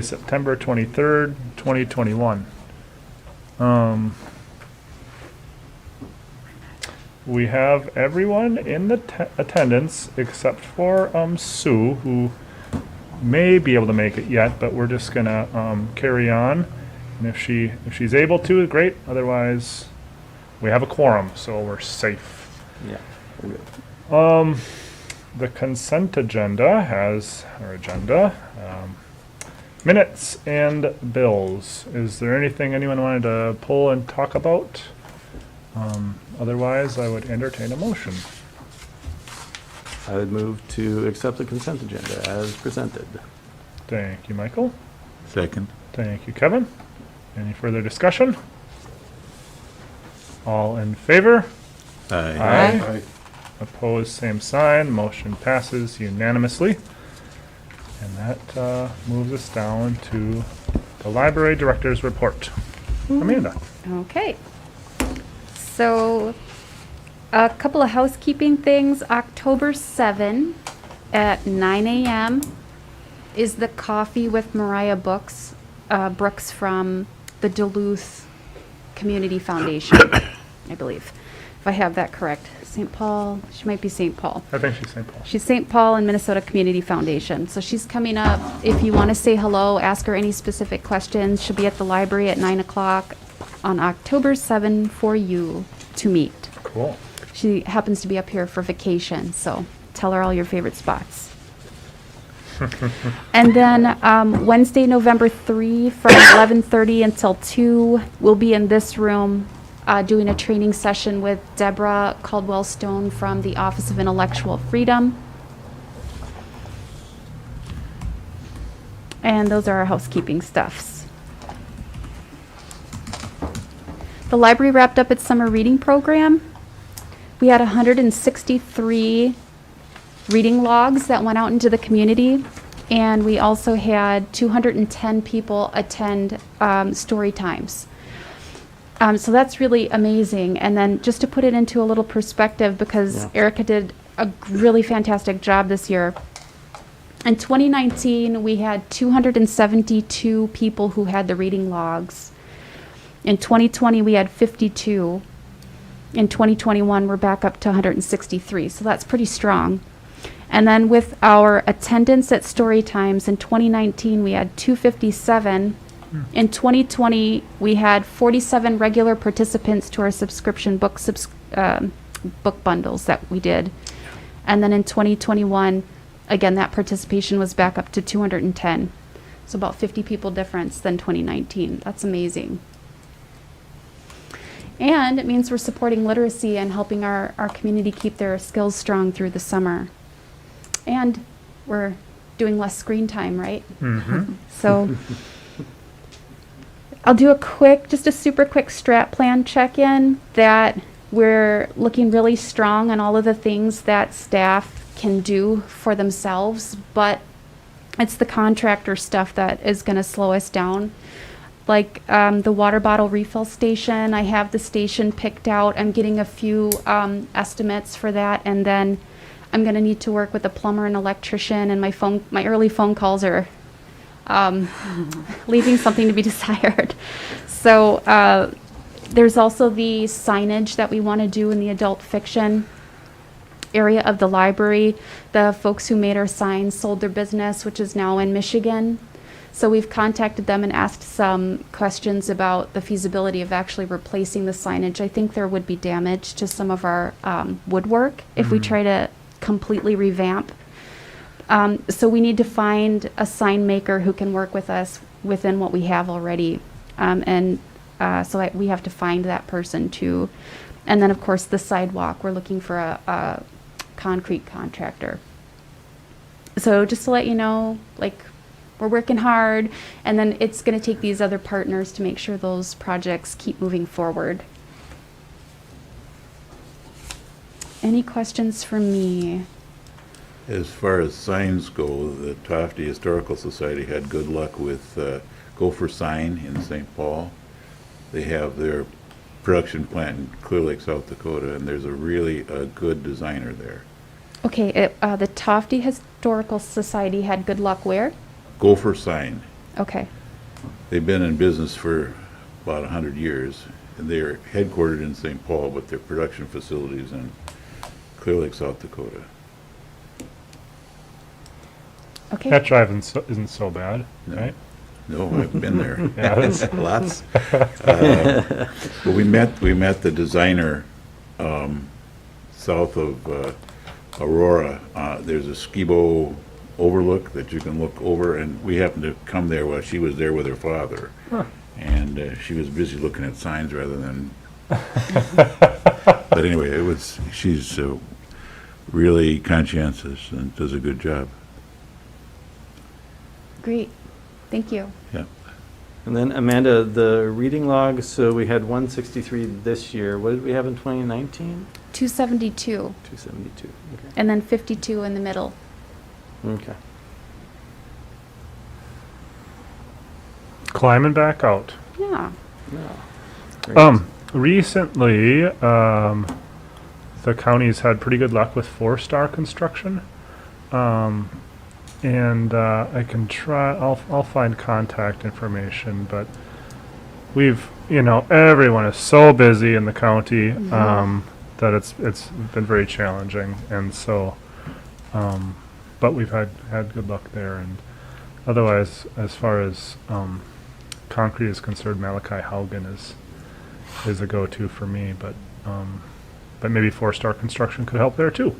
September 23rd, 2021. We have everyone in the attendance except for Sue, who may be able to make it yet, but we're just gonna carry on. And if she's able to, great. Otherwise, we have a quorum, so we're safe. Yeah. We're good. The consent agenda has minutes and bills. Is there anything anyone wanted to pull and talk about? Otherwise, I would entertain a motion. I would move to accept the consent agenda as presented. Thank you, Michael. Second. Thank you, Kevin. Any further discussion? All in favor? Aye. Opposed, same sign. Motion passes unanimously. And that moves us down to the library director's report. Amanda. Okay. So, a couple of housekeeping things. October 7 at 9 a.m. is the Coffee with Marais Brooks from the Duluth Community Foundation, I believe, if I have that correct. St. Paul, she might be St. Paul. I think she's St. Paul. She's St. Paul and Minnesota Community Foundation. So she's coming up. If you want to say hello, ask her any specific questions. She'll be at the library at 9 o'clock on October 7 for you to meet. Cool. She happens to be up here for vacation, so tell her all your favorite spots. And then Wednesday, November 3 from 11:30 until 2, we'll be in this room doing a training session with Deborah Caldwell-Stone from the Office of Intellectual Freedom. And those are our housekeeping stuffs. The library wrapped up its summer reading program. We had 163 reading logs that went out into the community, and we also had 210 people attend story times. So that's really amazing. And then just to put it into a little perspective, because Erica did a really fantastic job this year. In 2019, we had 272 people who had the reading logs. In 2020, we had 52. In 2021, we're back up to 163. So that's pretty strong. And then with our attendance at story times, in 2019, we had 257. In 2020, we had 47 regular participants to our subscription book bundles that we did. And then in 2021, again, that participation was back up to 210. So about 50 people difference than 2019. That's amazing. And it means we're supporting literacy and helping our community keep their skills strong through the summer. And we're doing less screen time, right? Mm-hmm. So I'll do just a super quick strat plan check-in that we're looking really strong on all of the things that staff can do for themselves, but it's the contractor stuff that is going to slow us down. Like the water bottle refill station, I have the station picked out. I'm getting a few estimates for that, and then I'm going to need to work with a plumber and electrician, and my early phone calls are leaving something to be desired. So there's also the signage that we want to do in the adult fiction area of the library. The folks who made our signs sold their business, which is now in Michigan. So we've contacted them and asked some questions about the feasibility of actually replacing the signage. I think there would be damage to some of our woodwork if we try to completely revamp. So we need to find a sign maker who can work with us within what we have already. So we have to find that person too. And then, of course, the sidewalk. We're looking for a concrete contractor. So just to let you know, we're working hard, and then it's going to take these other partners to make sure those projects keep moving forward. Any questions for me? As far as signs go, the Tofte Historical Society had good luck with Gopher Sign in St. Paul. They have their production plant in Clear Lake, South Dakota, and there's a really good designer there. Okay, the Tofte Historical Society had good luck where? Gopher Sign. Okay. They've been in business for about 100 years, and they're headquartered in St. Paul, but their production facilities in Clear Lake, South Dakota. Okay. That drive isn't so bad, No. right? No, I've been there. Yeah, it's- Lots. But we met the designer south of Aurora. There's a skibo overlook that you can look over, and we happened to come there while she was there with her father. Huh. And she was busy looking at signs rather than. But anyway, she's really conscientious and does a good job. Great. Thank you. Yeah. And then Amanda, the reading log, so we had 163 this year. What did we have in 2019? 272, 272. and then 52 in the middle. Okay. Climbing back out. Yeah. Yeah. Great. Recently, the county's had pretty good luck with 4-star construction. And I can try, I'll find contact information, but everyone is so busy in the county, that it's been very challenging. And so, but we've had good luck there. And otherwise, as far as, concrete is concerned, Malachi Haugen is a go-to for me, but maybe 4-star construction could help there too.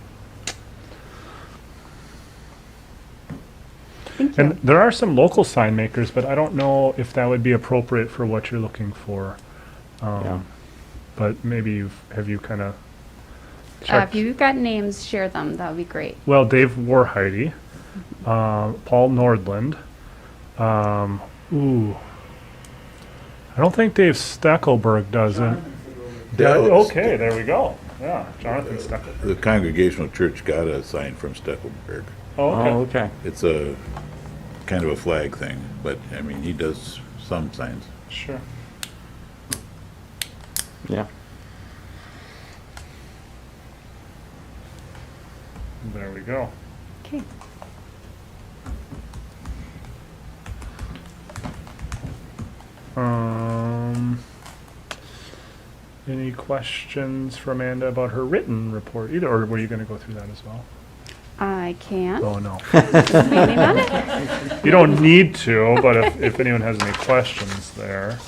Thank you. And there are some local sign makers, but I don't know if that would be appropriate for what you're looking for. Yeah. But maybe have you kind of If checked? you've got names, share them. That would be great. Well, Dave Warheide, Paul Nordland. I don't think Dave Steckelberg does it. Yeah, Okay, there we go. Yeah, Jonathan Steckelberg. The Congregational Church got a sign from Steckelberg. Oh, okay. Oh, okay. It's a kind of a flag thing, but I mean, he does some signs. Sure. Yeah. There we go. Okay. Any questions for Amanda about her written report either, or were you going to go through that as well? I can. Oh, no. Leaning on it. You don't need to, but if anyone has any questions there.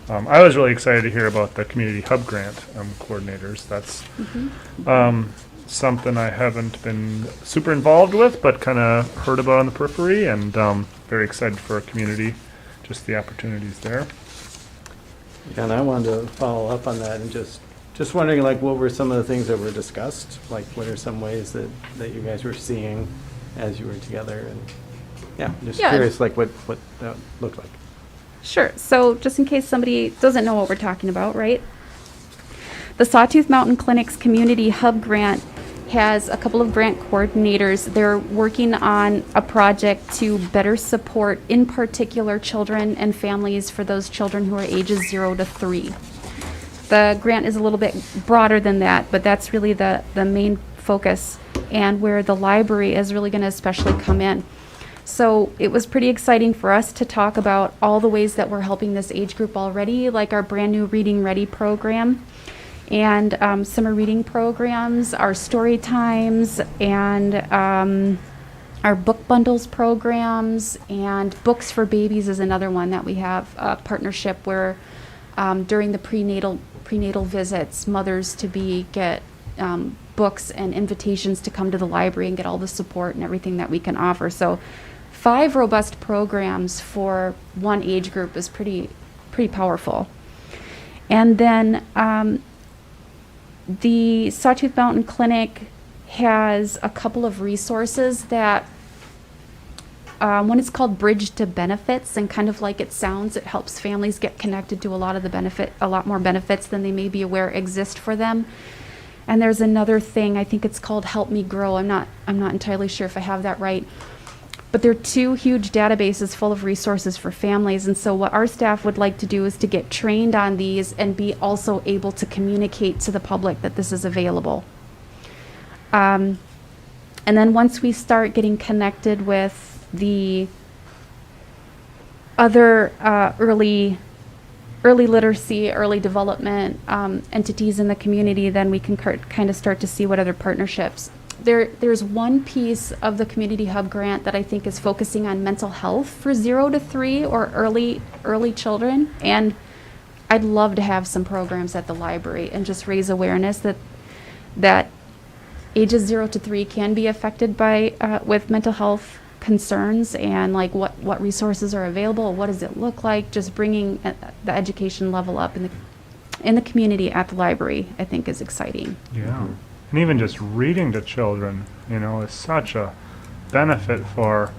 I was really excited to hear about the Community Hub Grant coordinators. That's something I haven't been super involved with, but kind of heard about on the periphery, and very excited for a community, just the opportunities there. Yeah, and I wanted to follow up on that and just wondering, like, what were some of the things that were discussed? Like, what are some ways that you guys were seeing as you were together? And yeah, just Yeah. curious, like, what that looked like. Sure. So just in case somebody doesn't know what we're talking about, right? The Sawtooth Mountain Clinic's Community Hub Grant has a couple of grant coordinators. They're working on a project to better support, in particular, children and families for those children who are ages 0 to 3. The grant is a little bit broader than that, but that's really the main focus, and where the library is really going to especially come in. So it was pretty exciting for us to talk about all the ways that we're helping this age group already, like our brand new Reading Ready program, and summer reading programs, our story times, and our book bundles programs, and Books for Babies is another one that we have a partnership where during the prenatal visits, mothers to be get books and invitations to come to the library and get all the support and everything that we can offer. So 5 robust programs for one age group is pretty powerful. And then the Sawtooth Mountain Clinic has a couple of resources that one is called Bridge to Benefits, and kind of like it sounds, it helps families get connected to a lot more benefits than they may be aware exist for them. And there's another thing, I think it's called Help Me Grow. I'm not entirely sure if I have that right. But they're 2 huge databases full of resources for families. And so what our staff would like to do is to get trained on these and be also able to communicate to the public that this is available. And then once we start getting connected with the other early literacy, early development entities in the community, then we can kind of start to see what other partnerships. There's one piece of the Community Hub grant that I think is focusing on mental health for 0 to 3 or early children, and I'd love to have some programs at the library and just raise awareness that ages 0 to 3 can be affected by with mental health concerns, and like what resources are available, what does it look like, just bringing the education level up in the community at the library, I think is exciting. Yeah. And even just reading to children, is such a benefit for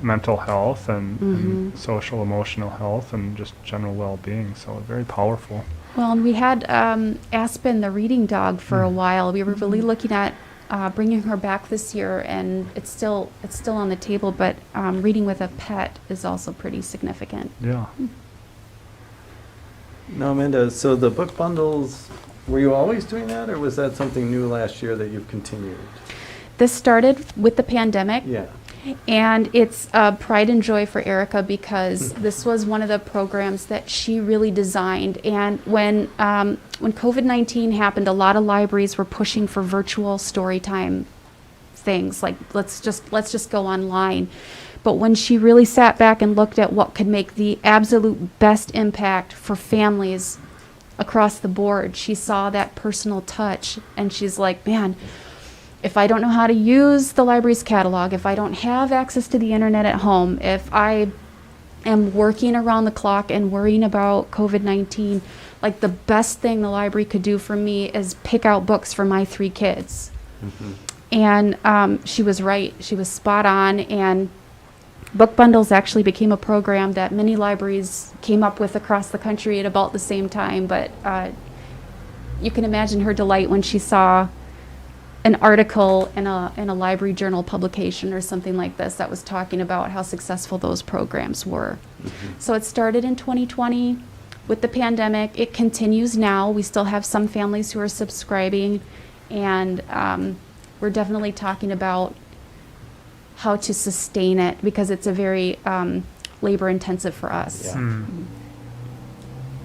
mental health and social emotional health and just general well-being. So very powerful. Well, and we had Aspen, the reading dog, for a while. We were really looking at bringing her back this year, and it's still on the table. But reading with a pet is also pretty significant. Yeah. No, Amanda, so the book bundles, were you always doing that, or was that something new last year that you've continued? This started with the pandemic. Yeah. And it's pride and joy for Erica, because this was one of the programs that she really designed. And when COVID-19 happened, a lot of libraries were pushing for virtual story time things, like let's just go online. But when she really sat back and looked at what could make the absolute best impact for families across the board, she saw that personal touch, and she's like, man, if I don't know how to use the library's catalog, if I don't have access to the internet at home, if I am working around the clock and worrying about COVID-19, like the best thing the library could do for me is pick out books for my 3 kids. And she was right. She was spot on. And book bundles actually became a program that many libraries came up with across the country at about the same time. But you can imagine her delight when she saw an article in a library journal publication or something like this that was talking about how successful those programs were. So it started in 2020 with the pandemic. It continues now. We still have some families who are subscribing, and we're definitely talking about how to sustain it, because it's a very labor intensive for us. Yeah.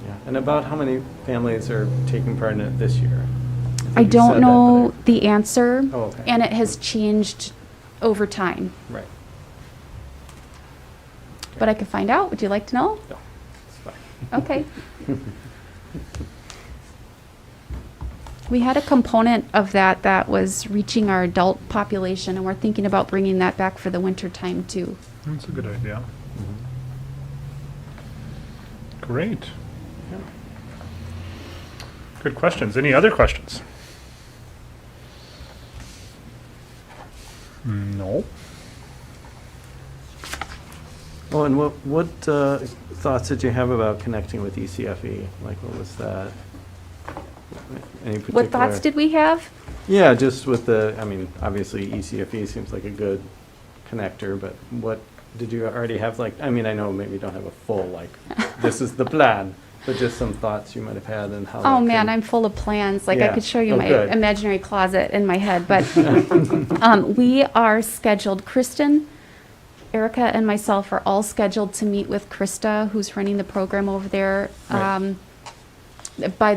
Yeah. And about how many families are taking part in it this year? I You don't said know that, the answer, Oh, okay. and it has changed over time. but right. But I could find out. Would you like to know? No, it's fine. Okay. We had a component of that was reaching our adult population, and we're thinking about bringing that back for the winter time too. That's a good idea. Great. Yeah. Good questions. Any other questions? No. Oh, and what thoughts did you have about connecting with ECFE? Like, what was that? Any particular? What thoughts did we have? Yeah, just with obviously ECFE seems like a good connector, but what did you already have? Like, I know maybe you don't have a full, like, this is the plan, but just some thoughts you might have had and how. Oh that man, could- I'm full of plans. Like I Yeah. could show you Oh, my good. imaginary closet in my head. But we are scheduled. Kristen, Erica, and myself are all scheduled to meet with Krista, who's running the program over there, Right.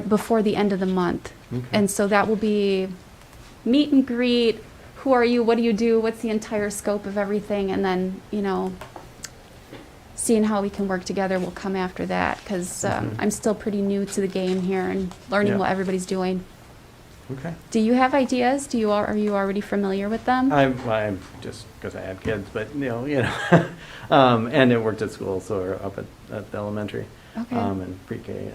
before the end of the month. Okay. And so that will be meet and greet. Who are you? What do you do? What's the entire scope of everything? And then, seeing how we can work together will come after that, because I'm still pretty new to the game here and learning Yeah. what everybody's doing. Okay. Do you have ideas? Are you already familiar with them? I'm just because I have kids, but and it worked at school, so we're up at the elementary, Okay. and pre-K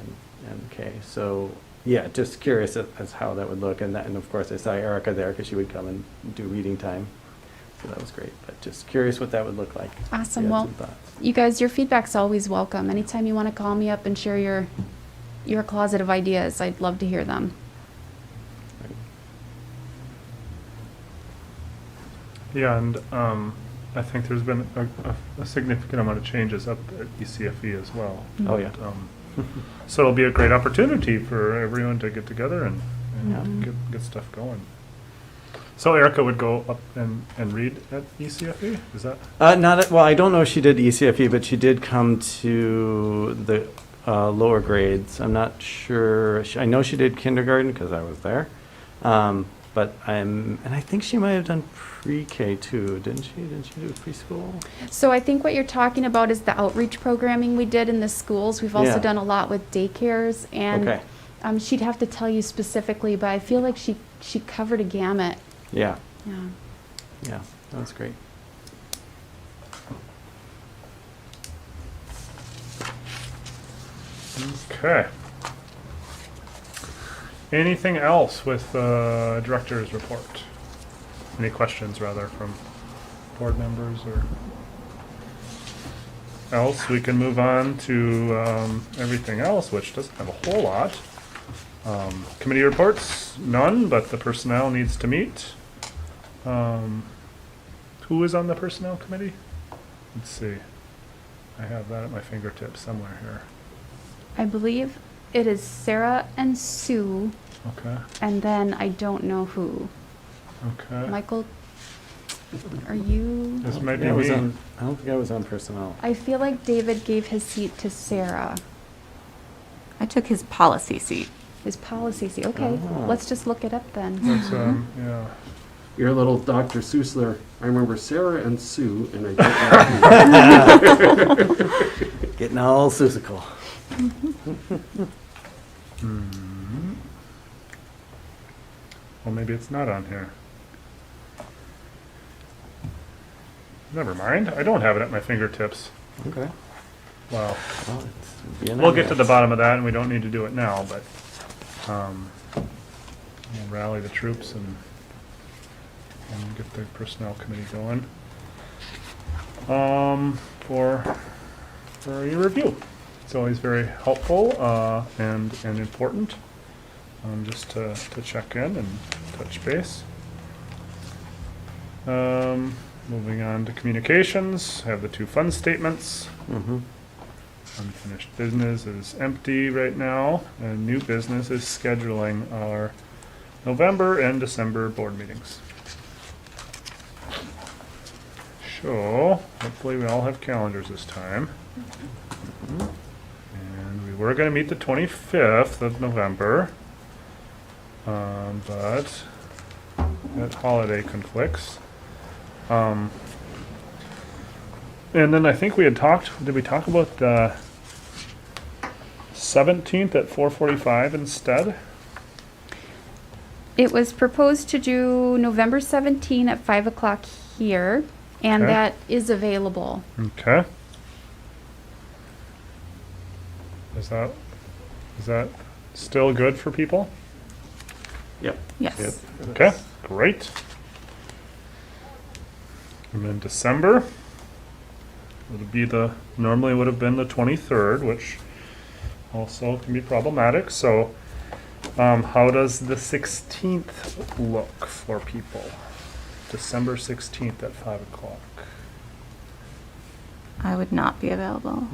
and K. So yeah, just curious as how that would look, and of course I saw Erica there because she would come and do reading time, so that was great. But just curious what that would look like. Awesome. If you had Well, some thoughts. you guys, your feedback's always welcome. Anytime you want to call me up and share your closet of ideas, I'd love to hear them. Yeah, and I think there's been a significant amount of changes up at ECFE as well. Oh, yeah. And, so it'll be a great opportunity for everyone to get together and Yeah. get stuff going. So Erica would go up and read at ECFE? Is that? Well, I don't know if she did ECFE, but she did come to the lower grades. I'm not sure. I know she did kindergarten because I was there. But and I think she might have done pre-K too, didn't she? Didn't she do preschool? So I think what you're talking about is the outreach programming we did in the schools. We've also Yeah. done a lot with daycares, and Okay. she'd have to tell you specifically, but I feel like she covered a gamut. Yeah, Yeah. yeah, that's great. Okay. Anything else with director's report? Any questions, rather, from board members or else? We can move on to everything else, which doesn't have a whole lot. Committee reports, none, but the personnel needs to meet. Who is on the personnel committee? Let's see. I have that at my fingertips somewhere here. I believe it is Sarah and Sue, Okay, and then I don't know who. okay. Michael, are you? This might be I me. don't think I was on personnel. I feel like David gave his seat to Sarah, I took his policy seat. his policy seat. Okay, Oh. let's just look it up then. That's, yeah. You're a little Dr. Seuss there. I remember Sarah and Sue, and I don't know who. Getting all Susical. Well, maybe it's not on here. Never mind. I don't have it at my fingertips. Okay. Wow. Well, it's being We'll get to on the there. bottom of that, and we don't need to do it now, but we'll rally the troops and get the personnel committee going for your review. It's always very helpful and important just to check in and touch base. Moving on to communications, I have the two fund statements. Mhm. Unfinished business is empty right now, and new business is scheduling our November and December board meetings. So, hopefully we all have calendars this time. And we were gonna meet the 25th of November, but that holiday conflicts. And then I think we had talked, did we talk about the 17th at 4:45 instead? It was proposed to do November 17 at 5 o'clock here, and Okay. that is available. Okay. Is that still good for people? Yep. Yes. Okay, great. And then December would be normally would have been the 23rd, which also can be problematic. So, how does the 16th look for people? December 16th at 5 o'clock. I would not be available.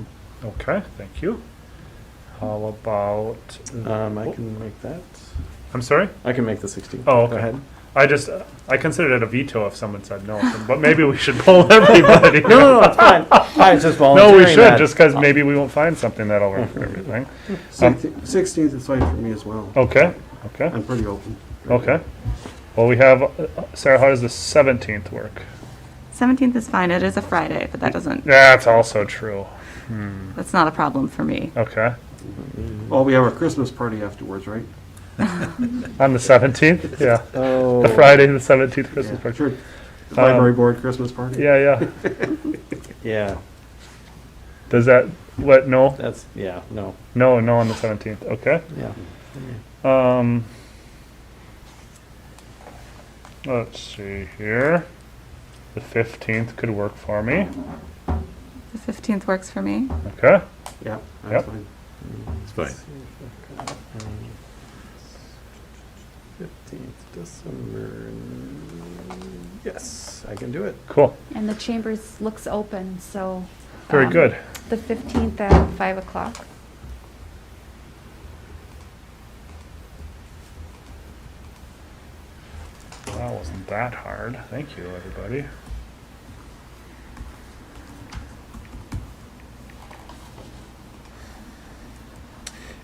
Okay, thank you. How about? I can make that. I'm sorry? I can make the 16th. Oh, Go okay. ahead. I considered it a veto if someone said no, but maybe we should poll everybody. No, it's fine. I was just volunteering No, we should, that. just because maybe we won't find something that'll work for everything. 16th is fine for me as well. Okay, okay, I'm pretty open. okay. Well, we have, Sarah, how does the 17th work? 17th is fine. It is a Friday, but that doesn't, That's also true. that's not a problem for me. Okay. Well, we have our Christmas party afterwards, right? On the 17th? Yeah. Oh. The Friday, the 17th Christmas Yeah, party. sure. The library board Christmas party? Yeah, yeah. Yeah, Does that, what, no? that's, yeah, no, No on the 17th, okay. yeah. Let's see here. The 15th could work for me. The 15th works for me. Okay. Yeah, Yep. that's fine. It's fine. 15th December. Yes, I can do it. Cool. And the chambers looks open, so. Very good. The 15th at 5 o'clock. Wow. That wasn't that hard. Thank you, everybody.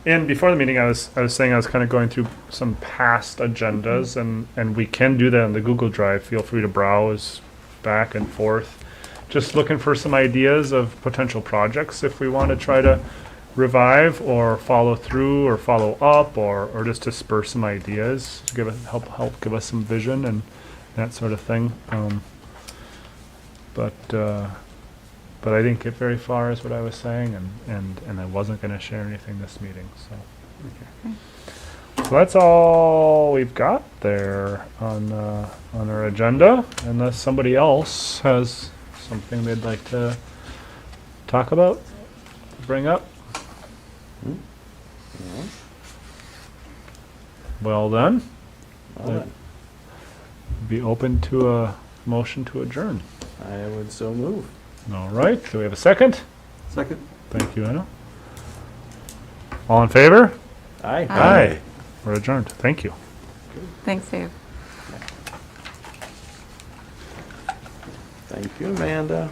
And before the meeting, I was saying I was kind of going through some past agendas, and we can do that in the Google Drive. Feel free to browse back and forth. Just looking for some ideas of potential projects if we want to try to revive or follow through or follow up or just to spur some ideas to help give us some vision and that sort of thing. But I didn't get very far, is what I was saying, and I wasn't going to share anything this meeting. So that's all we've got there on our agenda, unless somebody else has something they'd like to talk about, bring up. Well then, Well, be open to a motion to adjourn. I would so move. All right, do we have a second? Second. Thank you, Anna. All in favor? Aye. Aye. We're adjourned. Thank you. Thanks, Dave. Thank you, Amanda.